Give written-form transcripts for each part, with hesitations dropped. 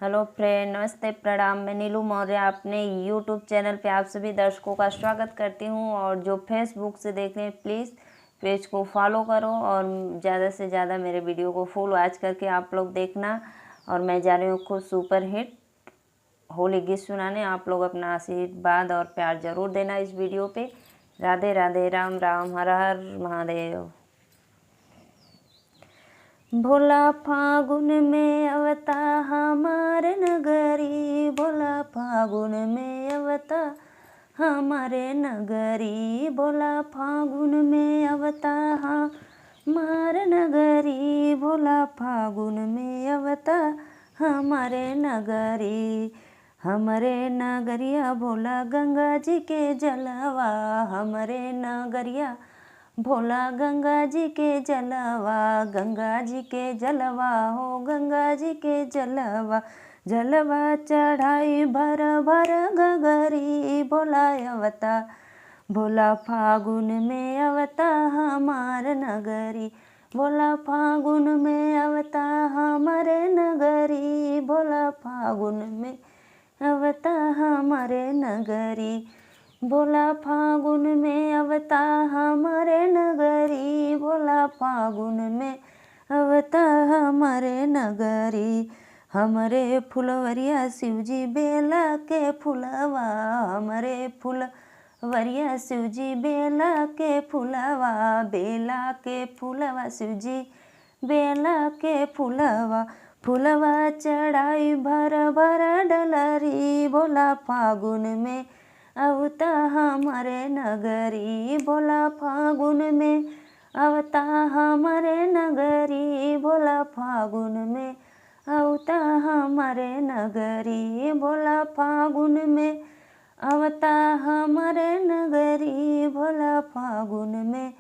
Hello friend, नमस्ते, प्रणाम। मैं नीलू मौर्य अपने यूट्यूब चैनल पे आप सभी दर्शकों का स्वागत करती हूँ। और जो फेसबुक से देख रहे हैं प्लीज़ पेज को फॉलो करो और ज़्यादा से ज़्यादा मेरे वीडियो को फुल वॉच करके आप लोग देखना। और मैं जा रही हूँ खुद सुपर हिट होली गीत सुनाने। आप लोग अपना आशीर्वाद और प्यार ज़रूर देना इस वीडियो पे। राधे राधे, राम राम, हर हर महादेव। भोला फागुन में अवता हमारे नगरी, भोला फागुन में अवता हमारे नगरी, भोला फागुन में अवता हमारे नगरी, भोला फागुन में अवता हमारे नगरी। हमरे नगरिया भोला गंगा जी के जलवा, हमरे नगरिया भोला गंगा जी के जलवा, गंगा जी के जलवा हो, गंगा जी के जलवा, जलवा चढ़ाई भर भर गगरी, भोला अवता, भोला फागुन में अवता हमार नगरी, भोला फागुन में अवता हमारे नगरी, भोला फागुन में अवता हमारे नगरी, भोला फागुन में अवता हमारे नगरी, भोला फागुन में अवता हमारे नगरी। हमरे फुलवरिया शिवजी बेला के फुलवा, हमरे फुलवरिया शिवजी बेला के फुलवा, बेला के फुलवा शिवजी बेला के फुलवा, फुलवा चढ़ाई भर भर डलरी, भोला फागुन में अवता हमारे नगरी, भोला फागुन में अवता हमारे नगरी, भोला फागुन में अवता हमारे नगरी, भोला फागुन में अवता हमारे नगरी, भोला फागुन में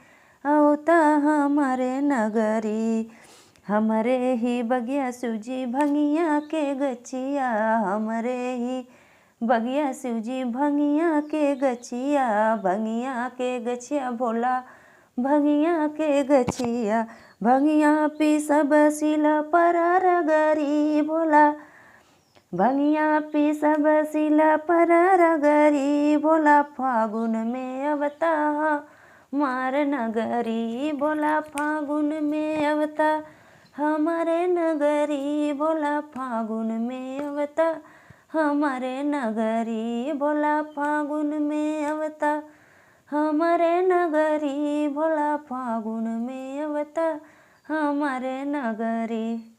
अवता हमारे नगरी। हमरे ही बगिया शिवजी भंगिया के गछिया, हमरे ही बगिया शिवजी भंगिया के गछिया, भंगिया के गछिया भोला भंगिया के गछिया, भंगिया पी सब सिला पर रगरी, भोला भंगिया पी सब सिला पर रगरी, भोला फागुन में अवता हमार नगरी, भोला फागुन में अवता हमारे नगरी, भोला फागुन में अवता हमारे नगरी, भोला फागुन में अवता हमारे नगरी, भोला फागुन में अवता हमारे नगरी।